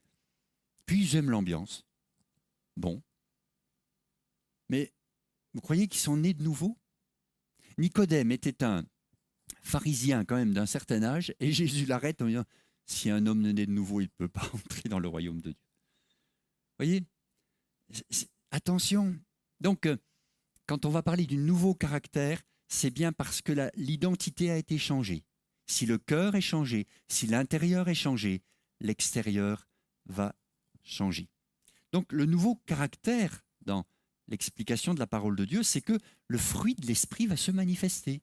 puis ils aiment l'ambiance. Bon. Mais vous croyez qu'ils sont nés de nouveau? Nicodème était un pharisien quand même d'un certain âge, et Jésus l'arrête en disant, si un homme ne naît de nouveau, il ne peut pas entrer dans le royaume de Dieu. Vous voyez? Attention. Donc, quand on va parler du nouveau caractère, c'est bien parce que l'identité a été changée. Si le cœur est changé, si l'intérieur est changé, l'extérieur va changer. Donc le nouveau caractère dans l'explication de la parole de Dieu, c'est que le fruit de l'esprit va se manifester.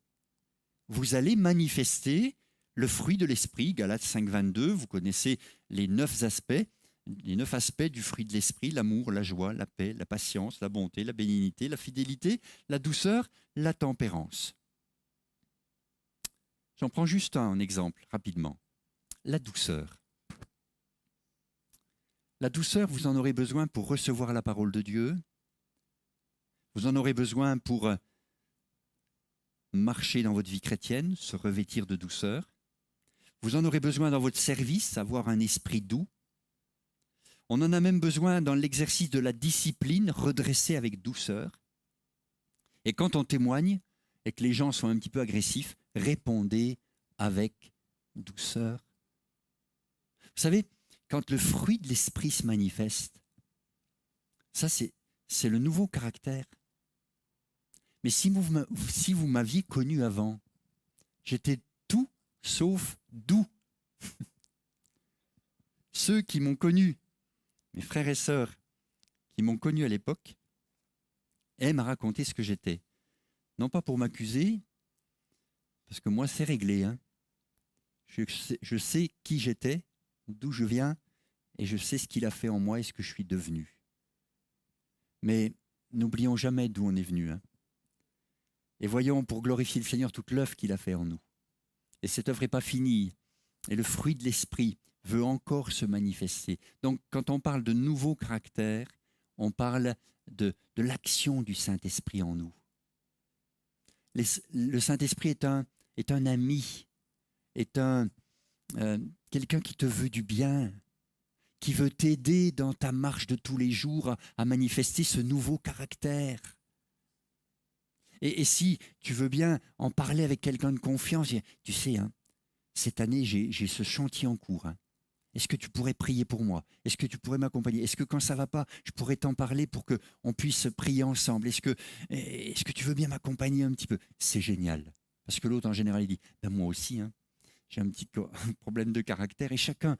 Vous allez manifester le fruit de l'esprit, Galates 5, 22, vous connaissez les 9 aspects du fruit de l'esprit, l'amour, la joie, la paix, la patience, la bonté, la bénignité, la fidélité, la douceur, la tempérance. J'en prends juste un exemple, rapidement. La douceur. La douceur, vous en aurez besoin pour recevoir la parole de Dieu. Vous en aurez besoin pour marcher dans votre vie chrétienne, se revêtir de douceur. Vous en aurez besoin dans votre service, avoir un esprit doux. On en a même besoin dans l'exercice de la discipline, redresser avec douceur. Et quand on témoigne et que les gens sont un petit peu agressifs, répondez avec douceur. Vous savez, quand le fruit de l'esprit se manifeste, ça c'est le nouveau caractère. Mais si vous m'aviez connu avant, j'étais tout sauf doux. Ceux qui m'ont connu, mes frères et sœurs qui m'ont connu à l'époque, aiment à raconter ce que j'étais. Non pas pour m'accuser, parce que moi c'est réglé. Hein. Je sais qui j'étais, d'où je viens, et je sais ce qu'il a fait en moi et ce que je suis devenu. Mais n'oublions jamais d'où on est venu. Hein. Et voyons pour glorifier le Seigneur toute l'œuvre qu'il a fait en nous. Et cette œuvre n'est pas finie. Et le fruit de l'esprit veut encore se manifester. Donc quand on parle de nouveau caractère, on parle de l'action du Saint-Esprit en nous. Le Saint-Esprit est un ami, est quelqu'un qui te veut du bien, qui veut t'aider dans ta marche de tous les jours à manifester ce nouveau caractère. Et si tu veux bien en parler avec quelqu'un de confiance, tu sais, hein, cette année, j'ai ce chantier en cours. Hein. Est-ce que tu pourrais prier pour moi? Est-ce que tu pourrais m'accompagner? Est-ce que quand ça ne va pas, je pourrais t'en parler pour qu'on puisse prier ensemble? Est-ce que tu veux bien m'accompagner un petit peu? C'est génial. Parce que l'autre, en général, il dit, ben moi aussi, hein, j'ai un petit problème de caractère. Et chacun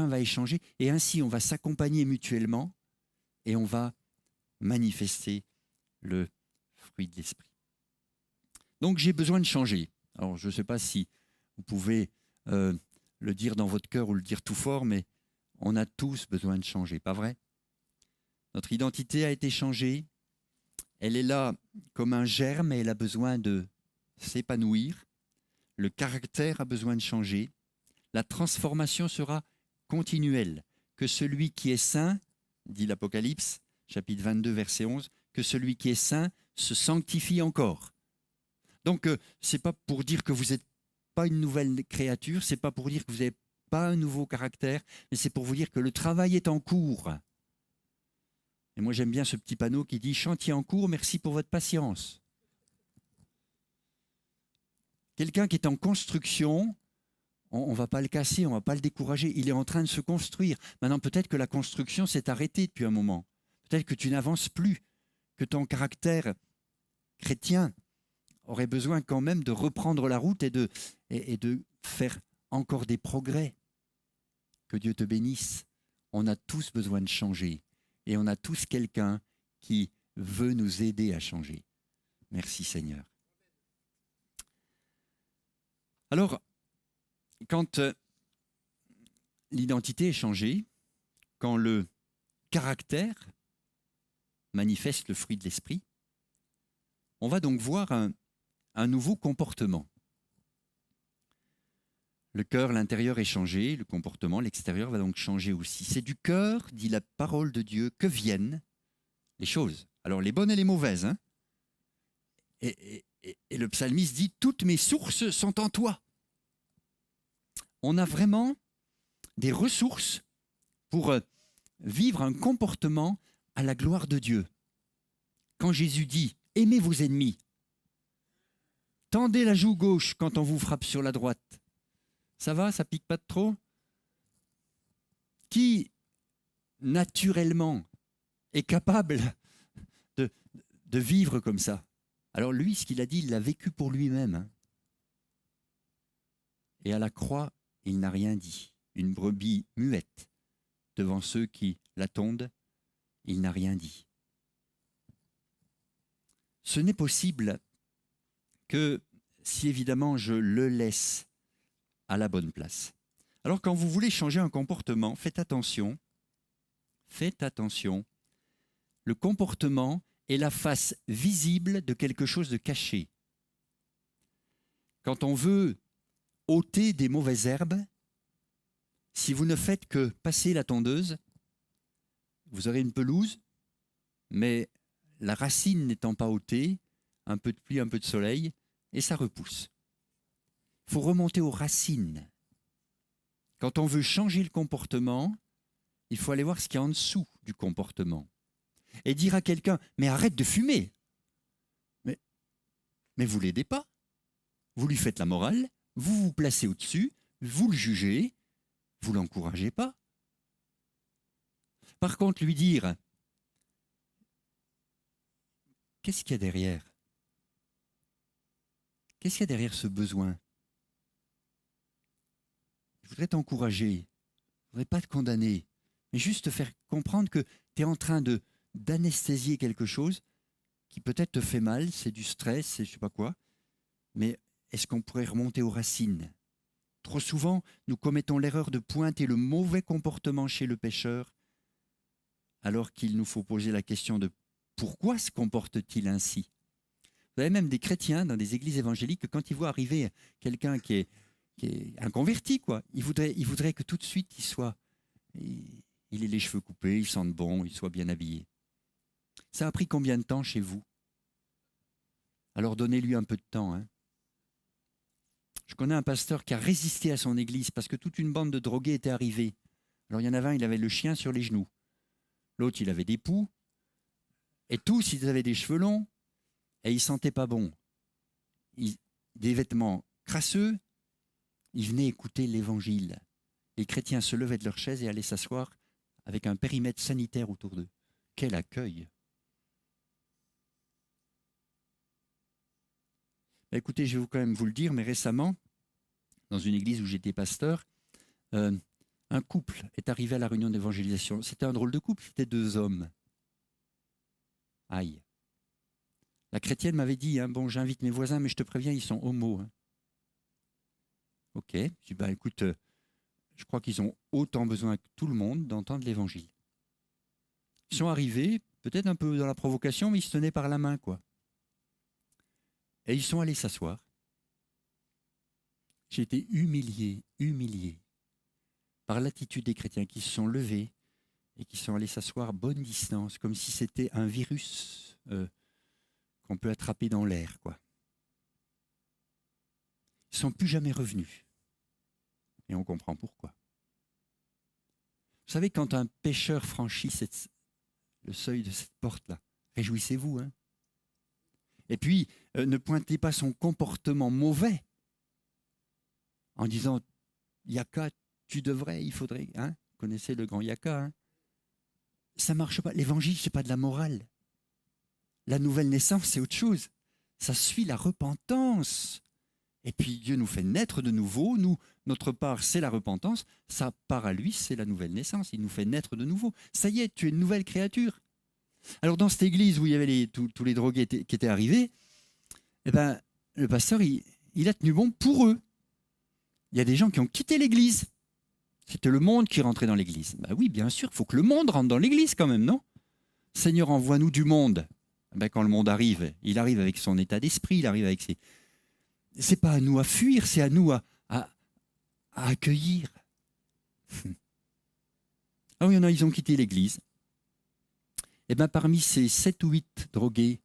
va échanger. Et ainsi, on va s'accompagner mutuellement et on va manifester le fruit de l'esprit. Donc, j'ai besoin de changer. Alors, je ne sais pas si vous pouvez le dire dans votre cœur ou le dire tout fort, mais on a tous besoin de changer, pas vrai? Notre identité a été changée. Elle est là comme un germe et elle a besoin de s'épanouir. Le caractère a besoin de changer. La transformation sera continuelle. Que celui qui est saint, dit l'Apocalypse, chapitre 22, verset 11, que celui qui est saint se sanctifie encore. Donc, ce n'est pas pour dire que vous n'êtes pas une nouvelle créature, ce n'est pas pour dire que vous n'avez pas un nouveau caractère, mais c'est pour vous dire que le travail est en cours. Et moi, j'aime bien ce petit panneau qui dit « Chantier en cours, merci pour votre patience ». Quelqu'un qui est en construction, on ne va pas le casser, on ne va pas le décourager, il est en train de se construire. Maintenant, peut-être que la construction s'est arrêtée depuis un moment. Peut-être que tu n'avances plus, que ton caractère chrétien aurait besoin quand même de reprendre la route et de faire encore des progrès. Que Dieu te bénisse. on a tous besoin de changer. Et on a tous quelqu'un qui veut nous aider à changer. Merci Seigneur. Alors, quand l'identité est changée, quand le caractère manifeste le fruit de l'esprit, on va donc voir un nouveau comportement. Le cœur, l'intérieur est changé, le comportement, l'extérieur va donc changer aussi. C'est du cœur, dit la parole de Dieu, que viennent les choses. Alors les bonnes et les mauvaises. Hein. Et le psalmiste dit « Toutes mes sources sont en toi ». On a vraiment des ressources pour vivre un comportement à la gloire de Dieu. Quand Jésus dit « Aimez vos ennemis », tendez la joue gauche quand on vous frappe sur la droite. Ça va, ça pique pas de trop? Qui, naturellement, est capable de vivre comme ça? Alors lui, ce qu'il a dit, il l'a vécu pour lui-même. Hein. Et à la croix, il n'a rien dit. Une brebis muette devant ceux qui la tondent, il n'a rien dit. Ce n'est possible que si évidemment je le laisse à la bonne place. Alors quand vous voulez changer un comportement, faites attention. Faites attention. Le comportement est la face visible de quelque chose de caché. Quand on veut ôter des mauvaises herbes, si vous ne faites que passer la tondeuse, vous aurez une pelouse, mais la racine n'étant pas ôtée, un peu de pluie, un peu de soleil, et ça repousse. Il faut remonter aux racines. Quand on veut changer le comportement, il faut aller voir ce qu'il y a en dessous du comportement. Et dire à quelqu'un, mais arrête de fumer. Mais vous ne l'aidez pas. Vous lui faites la morale, vous vous placez au-dessus, vous le jugez, vous ne l'encouragez pas. Par contre, lui dire, qu'est-ce qu'il y a derrière? Qu'est-ce qu'il y a derrière ce besoin? Je voudrais t'encourager, je ne voudrais pas te condamner, mais juste te faire comprendre que tu es en train d'anesthésier quelque chose qui peut-être te fait mal, c'est du stress, c'est je ne sais pas quoi, mais est-ce qu'on pourrait remonter aux racines? Trop souvent, nous commettons l'erreur de pointer le mauvais comportement chez le pécheur, alors qu'il nous faut poser la question de pourquoi se comporte-t-il ainsi? Vous avez même des chrétiens dans des églises évangéliques que quand ils voient arriver quelqu'un qui est un converti, quoi, ils voudraient que tout de suite il ait les cheveux coupés, il sente bon, il soit bien habillé. Ça a pris combien de temps chez vous? Alors donnez-lui un peu de temps. Hein. Je connais un pasteur qui a résisté à son église parce que toute une bande de drogués était arrivée. Alors il y en avait un, il avait le chien sur les genoux. L'autre, il avait des poux. Et tous, ils avaient des cheveux longs et ils ne sentaient pas bon. Des vêtements crasseux. Ils venaient écouter l'évangile. Les chrétiens se levaient de leur chaise et allaient s'asseoir avec un périmètre sanitaire autour d'eux. Quel accueil! Écoutez, je vais quand même vous le dire, mais récemment, dans une église où j'étais pasteur, un couple est arrivé à la réunion d'évangélisation. C'était un drôle de couple, c'était 2 hommes. Aïe. La chrétienne m'avait dit, hein, bon, j'invite mes voisins, mais je te préviens, ils sont homos. Hein. Ok, je dis, bah écoute, je crois qu'ils ont autant besoin que tout le monde d'entendre l'évangile. Ils sont arrivés, peut-être un peu dans la provocation, mais ils se tenaient par la main, quoi. Et ils sont allés s'asseoir. J'ai été humilié par l'attitude des chrétiens qui se sont levés et qui sont allés s'asseoir à bonne distance, comme si c'était un virus qu'on peut attraper dans l'air, quoi. Ils ne sont plus jamais revenus. Et on comprend pourquoi. Vous savez, quand un pécheur franchit le seuil de cette porte-là, réjouissez-vous. Hein. Et puis, ne pointez pas son comportement mauvais en disant « Yaka, tu devrais, il faudrait… Hein » Vous connaissez le grand Yaka. Hein, ça ne marche pas. L'évangile, ce n'est pas de la morale. La nouvelle naissance, c'est autre chose. Ça suit la repentance. Et puis Dieu nous fait naître de nouveau. Nous, notre part, c'est la repentance. Sa part à lui, c'est la nouvelle naissance. Il nous fait naître de nouveau. Ça y est, tu es une nouvelle créature. Alors dans cette église où il y avait tous les drogués qui étaient arrivés, eh ben, le pasteur, il a tenu bon pour eux. Il y a des gens qui ont quitté l'église. C'était le monde qui rentrait dans l'église. Ben oui, bien sûr, il faut que le monde rentre dans l'église quand même, non? Seigneur, envoie-nous du monde. Ben, quand le monde arrive, il arrive avec son état d'esprit, il arrive avec ses... C'est pas à nous à fuir, c'est à nous à accueillir. Ah oui, il y en a, ils ont quitté l'église. Et bien parmi ces 7 ou 8 drogués,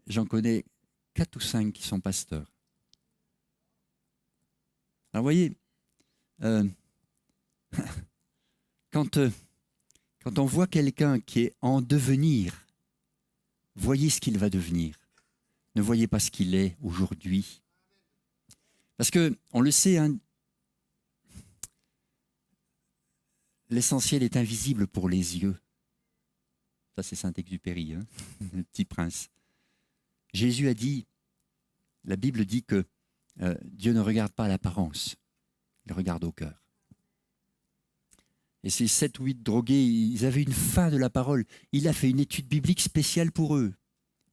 j'en connais 4 ou 5 qui sont pasteurs. Alors vous voyez, quand on voit quelqu'un qui est en devenir, voyez ce qu'il va devenir. Ne voyez pas ce qu'il est aujourd'hui. Parce que, on le sait, hein, l'essentiel est invisible pour les yeux. Ça, c'est Saint-Exupéry, hein, le petit prince. Jésus a dit, la Bible dit que Dieu ne regarde pas à l'apparence, il regarde au cœur. Et ces 7 ou 8 drogués, ils avaient une faim de la parole. Il a fait une étude biblique spéciale pour eux.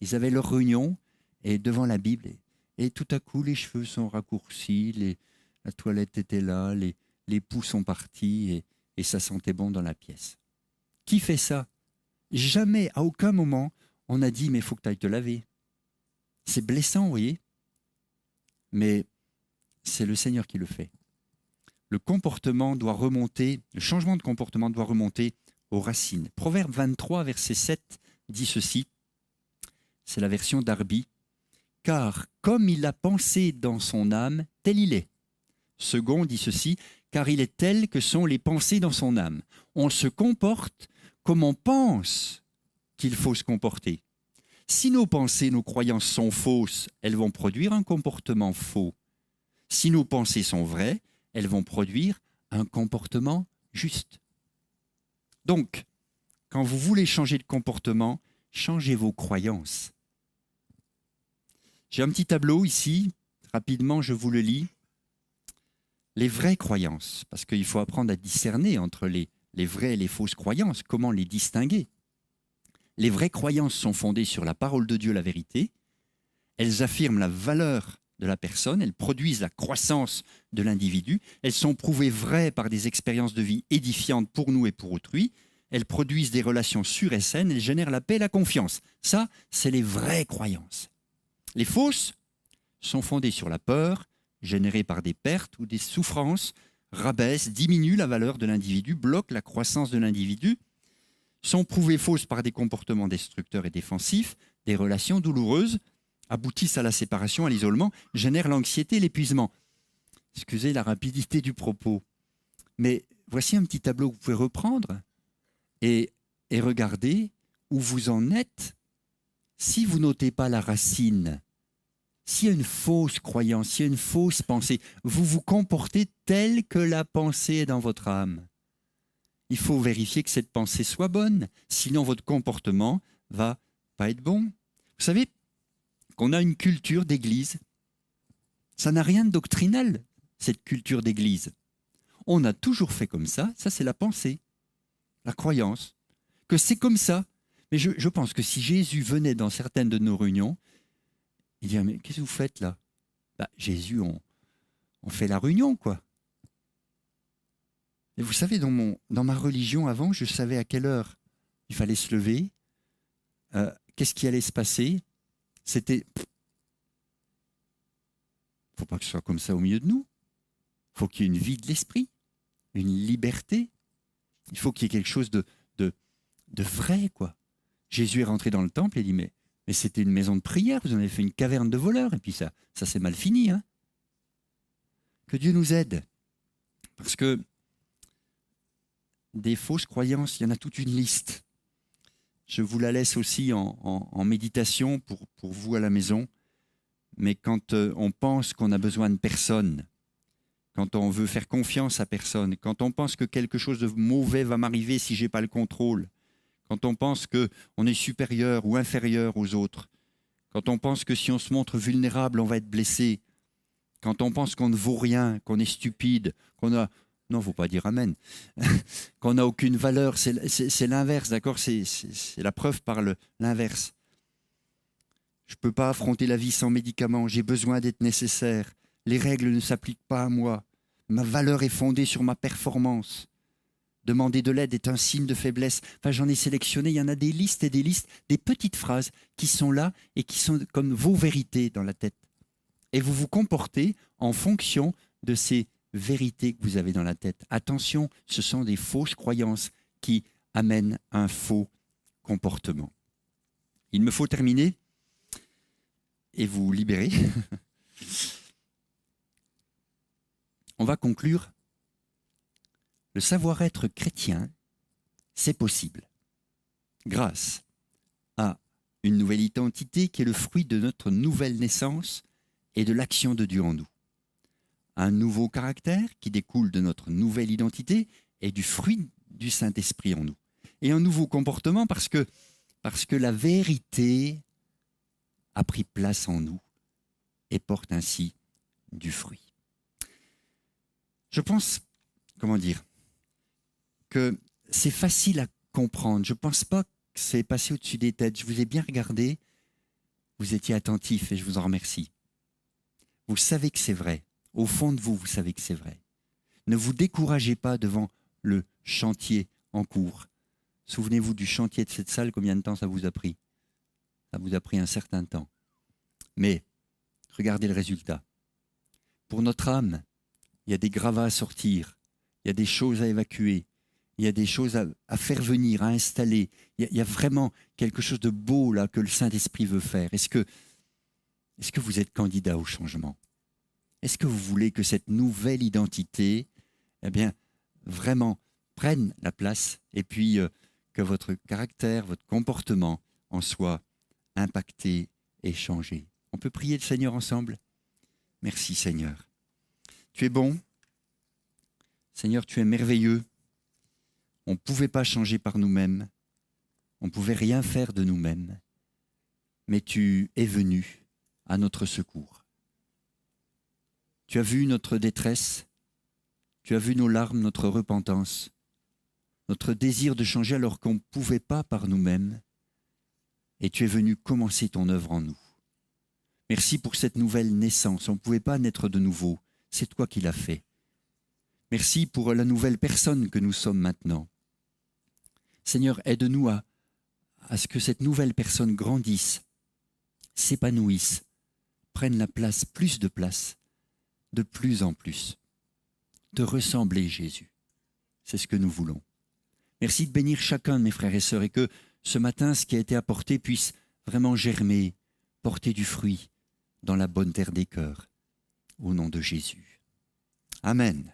Ils avaient leur réunion et devant la Bible. Et tout à coup, les cheveux sont raccourcis, la toilette était là, les poux sont partis et ça sentait bon dans la pièce. Qui fait ça? Jamais, à aucun moment, on a dit « mais il faut que tu ailles te laver ». C'est blessant, vous voyez, mais c'est le Seigneur qui le fait. Le comportement doit remonter, le changement de comportement doit remonter aux racines. Proverbe 23, verset 7 dit ceci, c'est la version Darby, « Car comme il a pensé dans son âme, tel il est. » Second dit ceci, « Car il est tel que sont les pensées dans son âme. » On se comporte comme on pense qu'il faut se comporter. Si nos pensées, nos croyances sont fausses, elles vont produire un comportement faux. Si nos pensées sont vraies, elles vont produire un comportement juste. Donc, quand vous voulez changer de comportement, changez vos croyances. J'ai un petit tableau ici, rapidement je vous le lis. Les vraies croyances, parce qu'il faut apprendre à discerner entre les vraies et les fausses croyances, comment les distinguer. Les vraies croyances sont fondées sur la parole de Dieu, la vérité. Elles affirment la valeur de la personne, elles produisent la croissance de l'individu, elles sont prouvées vraies par des expériences de vie édifiantes pour nous et pour autrui, elles produisent des relations sûres et saines, elles génèrent la paix et la confiance. Ça, c'est les vraies croyances. Les fausses sont fondées sur la peur, générée par des pertes ou des souffrances, rabaissent, diminuent la valeur de l'individu, bloquent la croissance de l'individu, sont prouvées fausses par des comportements destructeurs et défensifs, des relations douloureuses, aboutissent à la séparation, à l'isolement, génèrent l'anxiété et l'épuisement. Excusez la rapidité du propos, mais voici un petit tableau que vous pouvez reprendre et regarder où vous en êtes. Si vous notez pas la racine, s'il y a une fausse croyance, s'il y a une fausse pensée, vous vous comportez tel que la pensée est dans votre âme. Il faut vérifier que cette pensée soit bonne, sinon votre comportement va pas être bon. Vous savez qu'on a une culture d'église. Ça n'a rien de doctrinal, cette culture d'église. On a toujours fait comme ça c'est la pensée, la croyance, que c'est comme ça. Mais je pense que si Jésus venait dans certaines de nos réunions, il dirait, mais qu'est-ce que vous faites là? Jésus, on fait la réunion, quoi. Et vous savez, dans ma religion avant, je savais à quelle heure il fallait se lever, qu'est-ce qui allait se passer. C'était... Il ne faut pas que ce soit comme ça au milieu de nous. Il faut qu'il y ait une vie de l'esprit, une liberté. Il faut qu'il y ait quelque chose de vrai, quoi. Jésus est rentré dans le temple et dit, mais c'était une maison de prière, vous en avez fait une caverne de voleurs, et puis ça c'est mal fini. Hein. Que Dieu nous aide. Parce que des fausses croyances, il y en a toute une liste. Je vous la laisse aussi en méditation pour vous à la maison. Mais quand on pense qu'on a besoin de personne, quand on veut faire confiance à personne, quand on pense que quelque chose de mauvais va m'arriver si je n'ai pas le contrôle, quand on pense qu'on est supérieur ou inférieur aux autres, quand on pense que si on se montre vulnérable, on va être blessé, quand on pense qu'on ne vaut rien, qu'on est stupide, qu'on a... Non, il ne faut pas dire amen. Qu'on n'a aucune valeur, c'est l'inverse, d'accord? C'est la preuve par l'inverse. Je ne peux pas affronter la vie sans médicaments, j'ai besoin d'être nécessaire. Les règles ne s'appliquent pas à moi. Ma valeur est fondée sur ma performance. Demander de l'aide est un signe de faiblesse. Enfin, j'en ai sélectionné, il y en a des listes et des listes, des petites phrases qui sont là et qui sont comme vos vérités dans la tête. Et vous vous comportez en fonction de ces vérités que vous avez dans la tête. Attention, ce sont des fausses croyances qui amènent un faux comportement. Il me faut terminer et vous libérer. On va conclure. Le savoir-être chrétien, c'est possible, grâce à une nouvelle identité qui est le fruit de notre nouvelle naissance et de l'action de Dieu en nous. Un nouveau caractère qui découle de notre nouvelle identité et du fruit du Saint-Esprit en nous. Et un nouveau comportement parce que la vérité a pris place en nous et porte ainsi du fruit. Je pense, que c'est facile à comprendre. Je ne pense pas que c'est passé au-dessus des têtes. Je vous ai bien regardé, vous étiez attentifs et je vous en remercie. Vous savez que c'est vrai. Au fond de vous, vous savez que c'est vrai. Ne vous découragez pas devant le chantier en cours. Souvenez-vous du chantier de cette salle, combien de temps ça vous a pris? Ça vous a pris un certain temps. Mais regardez le résultat. Pour notre âme, il y a des gravats à sortir, il y a des choses à évacuer, il y a des choses à faire venir, à installer. Il y a vraiment quelque chose de beau là que le Saint-Esprit veut faire. Est-ce que vous êtes candidat au changement? Est-ce que vous voulez que cette nouvelle identité, vraiment prenne la place et puis que votre caractère, votre comportement en soit impacté et changé? On peut prier le Seigneur ensemble? Merci Seigneur. Tu es bon. Seigneur, tu es merveilleux. On ne pouvait pas changer par nous-mêmes. On ne pouvait rien faire de nous-mêmes. Mais tu es venu à notre secours. Tu as vu notre détresse. Tu as vu nos larmes, notre repentance, notre désir de changer alors qu'on ne pouvait pas par nous-mêmes. Et tu es venu commencer ton œuvre en nous. Merci pour cette nouvelle naissance. On ne pouvait pas naître de nouveau. C'est toi qui l'as fait. Merci pour la nouvelle personne que nous sommes maintenant. Seigneur, aide-nous à ce que cette nouvelle personne grandisse, s'épanouisse, prenne la place, de plus en plus, de ressembler Jésus. C'est ce que nous voulons. Merci de bénir chacun de mes frères et sœurs et que ce matin, ce qui a été apporté puisse vraiment germer, porter du fruit dans la bonne terre des cœurs, au nom de Jésus. Amen.